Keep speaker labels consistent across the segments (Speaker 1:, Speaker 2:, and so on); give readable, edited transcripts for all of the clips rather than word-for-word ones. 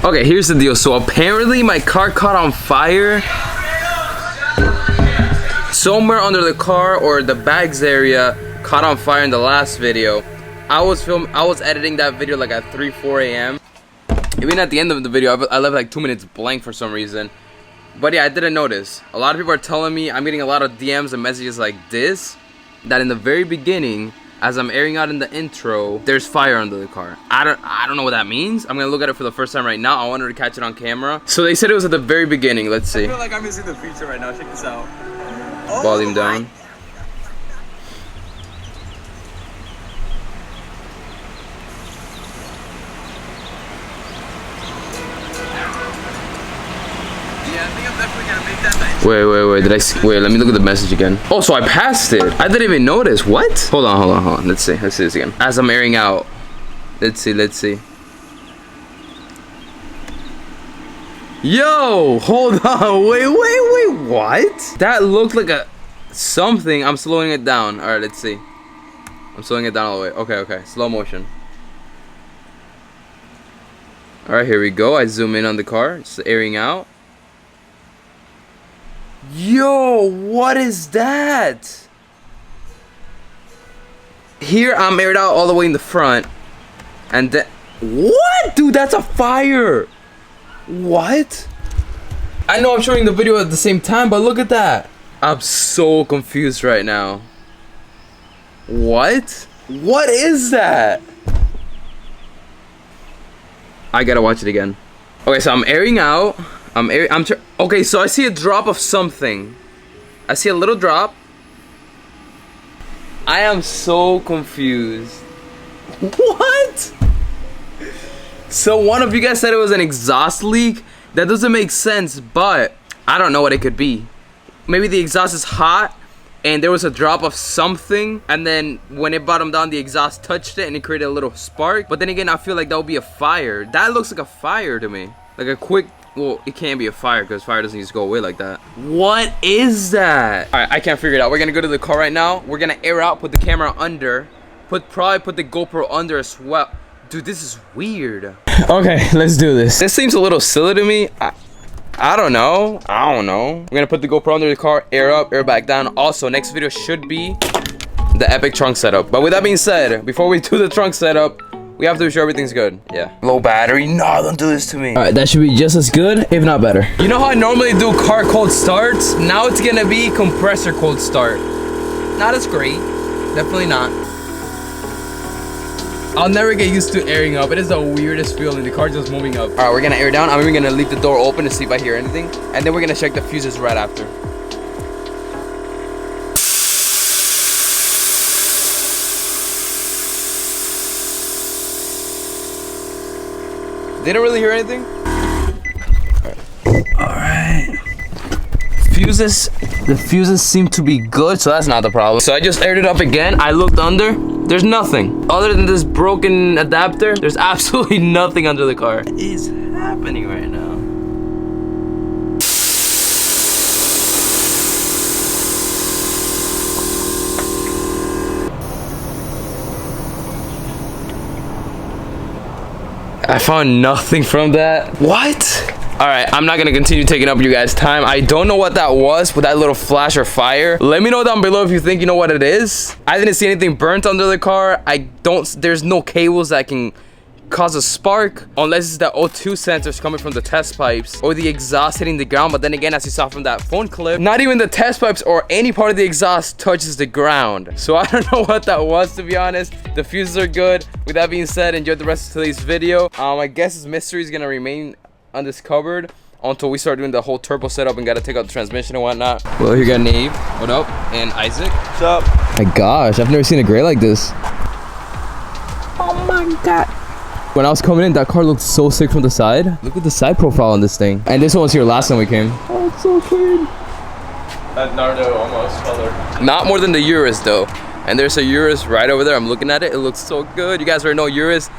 Speaker 1: Okay, here's the deal. So apparently my car caught on fire somewhere under the car, or the bags area caught on fire in the last video. I was editing that video like at 3-4 a.m. Even at the end of the video, I left like 2 minutes blank for some reason. But yeah, I didn't notice. A lot of people are telling me, I'm getting a lot of DMs and messages like this, that in the very beginning, as I'm airing out in the intro, there's fire under the car. I don't know what that means. I'm gonna look at it for the first time right now. I wanted to catch it on camera. So they said it was at the very beginning. Let's see.
Speaker 2: I feel like I'm missing the feature right now. Check this out.
Speaker 1: Volume down. Wait, let me look at the message again. Oh, so I passed it. I didn't even notice. What? Hold on. Let's see this again. As I'm airing out. Let's see. Yo, hold on. Wait, what? That looked like a something. I'm slowing it down. All right, let's see. I'm slowing it down all the way. Okay. Slow motion. All right, here we go. I zoom in on the car. It's airing out. Yo, what is that? Here I'm aired out all the way in the front, and then what? Dude, that's a fire. What? I know I'm showing the video at the same time, but look at that. I'm so confused right now. What is that? I gotta watch it again. Okay, so I'm airing out. Okay, so I see a drop of something. I see a little drop. I am so confused. What? So one of you guys said it was an exhaust leak. That doesn't make sense, but I don't know what it could be. Maybe the exhaust is hot and there was a drop of something, and then when it bottomed down, the exhaust touched it and it created a little spark. But then again, I feel like that would be a fire. That looks like a fire to me. Like a quick... Well, it can't be a fire because fire doesn't just go away like that. What is that? All right, I can't figure it out. We're gonna go to the car right now. We're gonna air out, put the camera under, probably put the GoPro under as well. Dude, this is weird. Okay, let's do this. This seems a little silly to me. I don't know. We're gonna put the GoPro under the car, air up, air back down. Also, next video should be the epic trunk setup. But with that being said, before we do the trunk setup, we have to be sure everything's good. Yeah. Low battery. No, don't do this to me. All right, that should be just as good, if not better. You know how I normally do car cold starts? Now it's gonna be compressor cold start. Not as great. Definitely not. I'll never get used to airing up. It is the weirdest feeling. The car just moving up. All right, we're gonna air down. I'm even gonna leave the door open to see if I hear anything. And then we're gonna check the fuses right after. Didn't really hear anything. All right. The fuses seem to be good, so that's not the problem. So I just aired it up again. I looked under. There's nothing. Other than this broken adapter, there's absolutely nothing under the car. What is happening right now? I found nothing from that. What? All right, I'm not gonna continue taking up you guys' time. I don't know what that was with that little flash or fire. Let me know down below if you think you know what it is. I didn't see anything burnt under the car. There's no cables that can cause a spark unless it's the O2 sensors coming from the test pipes or the exhaust hitting the ground. But then again, as you saw from that phone clip, not even the test pipes or any part of the exhaust touches the ground. So I don't know what that was, to be honest. The fuses are good. With that being said, enjoy the rest of today's video. I guess this mystery is gonna remain undiscovered until we start doing the whole turbo setup and gotta take out the transmission and whatnot. Well, here you got Nave. What up? And Isaac.
Speaker 2: What's up?
Speaker 1: My gosh, I've never seen a gray like this. Oh my god. When I was coming in, that car looked so sick from the side. Look at the side profile on this thing. And this one was here last time we came. Oh, it's so clean.
Speaker 2: That Nardo almost color.
Speaker 1: Not more than the Urus though. And there's a Urus right over there. I'm looking at it. It looks so good. You guys already know Urus,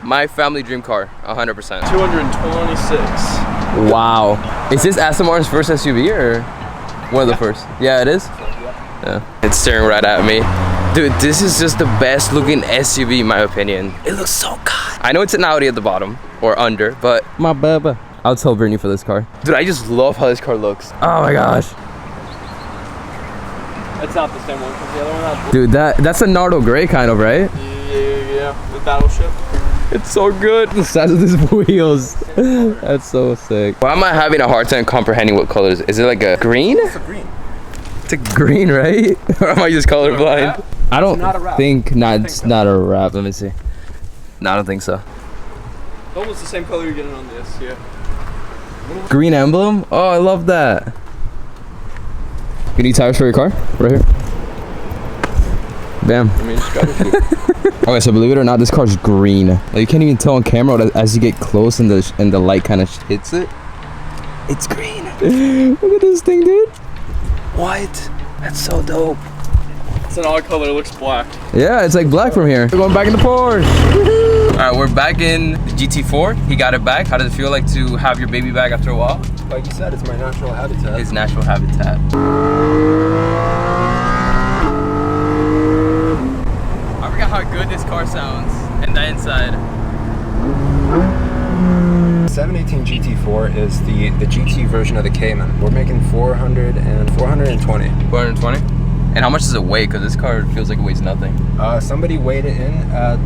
Speaker 1: my family dream car, 100%.
Speaker 2: 226.
Speaker 1: Wow. Is this Aston Martin's first SUV or one of the first? Yeah, it is? Yeah. It's staring right at me. Dude, this is just the best looking SUV in my opinion. It looks so good. I know it's an Audi at the bottom or under, but my baba. I'll tell Brittany for this car. Dude, I just love how this car looks. Oh my gosh.
Speaker 2: It's not the same one because the other one has.
Speaker 1: Dude, that's a Nardo gray kind of, right?
Speaker 2: Yeah. The battleship.
Speaker 1: It's so good. The size of these wheels. That's so sick. Why am I having a hard time comprehending what color is it? Is it like a green?
Speaker 2: It's a green.
Speaker 1: It's a green, right? Or am I just colorblind? I don't think it's not a wrap. Let me see. No, I don't think so.
Speaker 2: It's almost the same color you're getting on this, yeah.
Speaker 1: Green emblem? Oh, I love that. You need tires for your car? Right here. Bam.
Speaker 2: I mean, just grab a few.
Speaker 1: Okay, so believe it or not, this car's green. Like, you can't even tell on camera as you get close and the light kind of hits it. It's green. Look at this thing, dude. What? That's so dope.
Speaker 2: It's an odd color. It looks black.
Speaker 1: Yeah, it's like black from here. We're going back in the Porsche. All right, we're back in the GT4. He got it back. How does it feel like to have your baby back after a while?
Speaker 2: Like you said, it's my natural habitat.
Speaker 1: His natural habitat. I forgot how good this car sounds and the inside.
Speaker 3: 718 GT4 is the GT version of the Cayman. We're making 420.
Speaker 1: 420? And how much does it weigh? Because this car feels like it weighs nothing.
Speaker 3: Somebody weighed it in at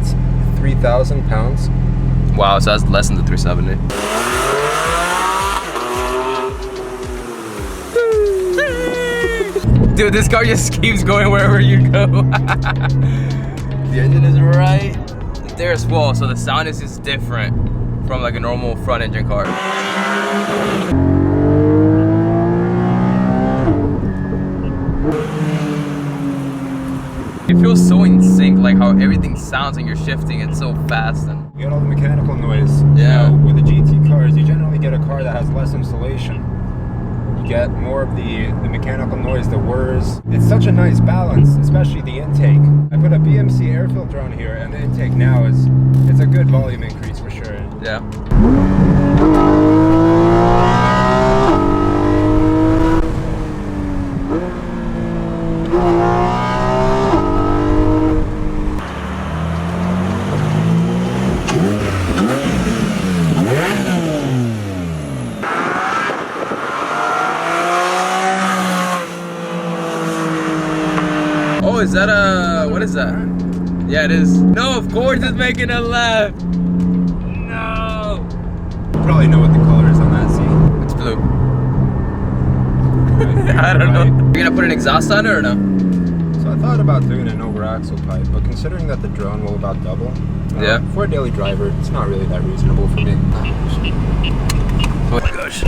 Speaker 3: 3,000 pounds.
Speaker 1: Wow, so that's less than the 370. Dude, this car just keeps going wherever you go. The engine is right there as well, so the sound is just different from like a normal front engine car. It feels so in sync, like how everything sounds when you're shifting. It's so fast. And
Speaker 3: You get all the mechanical noise.
Speaker 1: Yeah.
Speaker 3: You know, with the GT cars, you generally get a car that has less insulation. You get more of the mechanical noise, the whirs. It's such a nice balance, especially the intake. I put a BMC air filter on here, and the intake now it's a good volume increase for sure.
Speaker 1: yeah. Oh, is that a, what is that? Yeah, it is. No, of course it's making a left. No.
Speaker 3: You probably know what the color is on that seat.
Speaker 1: It's blue. I don't know. You're gonna put an exhaust on it or no?
Speaker 3: So I thought about doing an over-axle pipe, but considering that the drone will about double,
Speaker 1: Yeah.
Speaker 3: for a daily driver, it's not really that reasonable for me.
Speaker 1: Oh my gosh.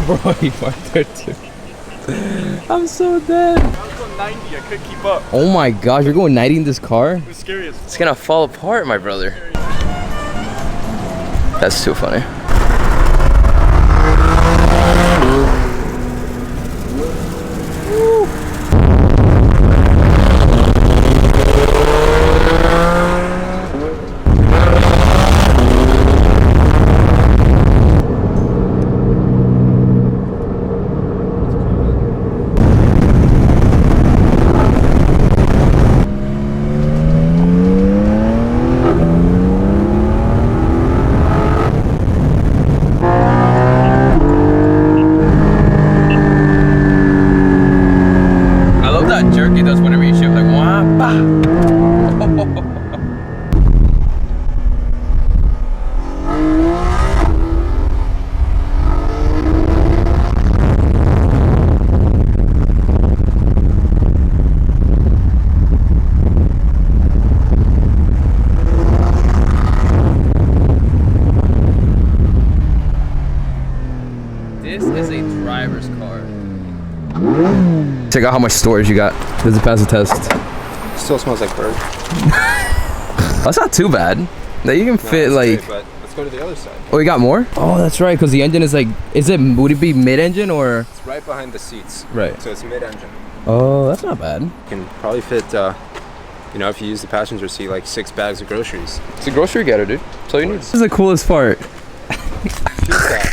Speaker 1: Bro, you marked there too. I'm so dead.
Speaker 2: I was going 90. I couldn't keep up.
Speaker 1: Oh my gosh, you're going 90 in this car?
Speaker 2: It was scary as
Speaker 1: It's gonna fall apart, my brother. That's too funny. Jerky does whenever you shift, like wah, bah. This is a driver's car. Check out how much storage you got. Does it pass the test?
Speaker 3: Still smells like bird.
Speaker 1: That's not too bad. Now you can fit like.
Speaker 3: Great, but let's go to the other side.
Speaker 1: Oh, you got more? Oh, that's right. Because the engine is like, would it be mid-engine or?
Speaker 3: It's right behind the seats.
Speaker 1: Right.
Speaker 3: So it's mid-engine.
Speaker 1: Oh, that's not bad.
Speaker 3: You can probably fit, you know, if you use the passenger seat, like 6 bags of groceries.
Speaker 1: It's a grocery getter, dude. That's all you need. This is the coolest part.
Speaker 3: Fuel cap.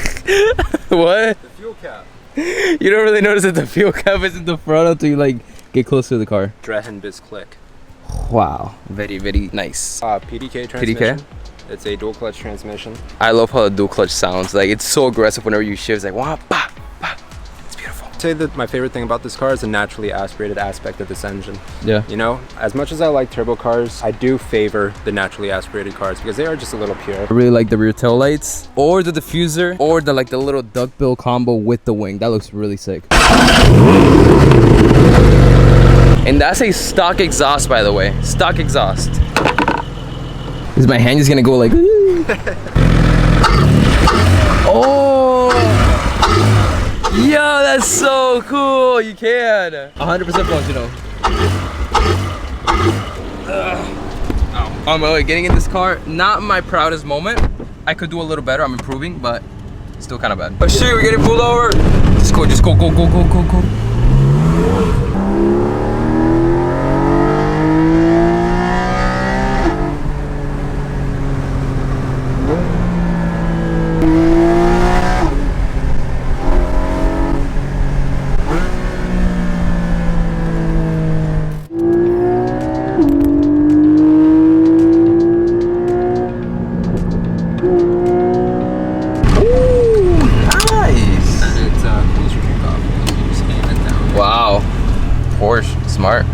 Speaker 1: What?
Speaker 3: The fuel cap.
Speaker 1: You don't really notice that the fuel cap is in the front until you like get close to the car.
Speaker 3: Drehen bis click.
Speaker 1: Wow, very, very nice.
Speaker 3: PDK transmission. It's a dual clutch transmission.
Speaker 1: I love how the dual clutch sounds. Like, it's so aggressive whenever you shift. It's like, wah, bah, bah. It's beautiful.
Speaker 3: I'd say that my favorite thing about this car is the naturally aspirated aspect of this engine.
Speaker 1: Yeah.
Speaker 3: You know, as much as I like turbo cars, I do favor the naturally aspirated cars because they are just a little pure.
Speaker 1: I really like the rear tail lights, or the diffuser, or the like the little duckbill combo with the wing. That looks really sick. And that's a stock exhaust, by the way. Stock exhaust. Is my hand just gonna go like? Oh! Yo, that's so cool. You can. 100% functional. On my way, getting in this car, not my proudest moment. I could do a little better. I'm improving, but still kind of bad. Oh shit, we're getting pulled over. Just go, go, go, go, go, go, go. Wow, Porsche, smart.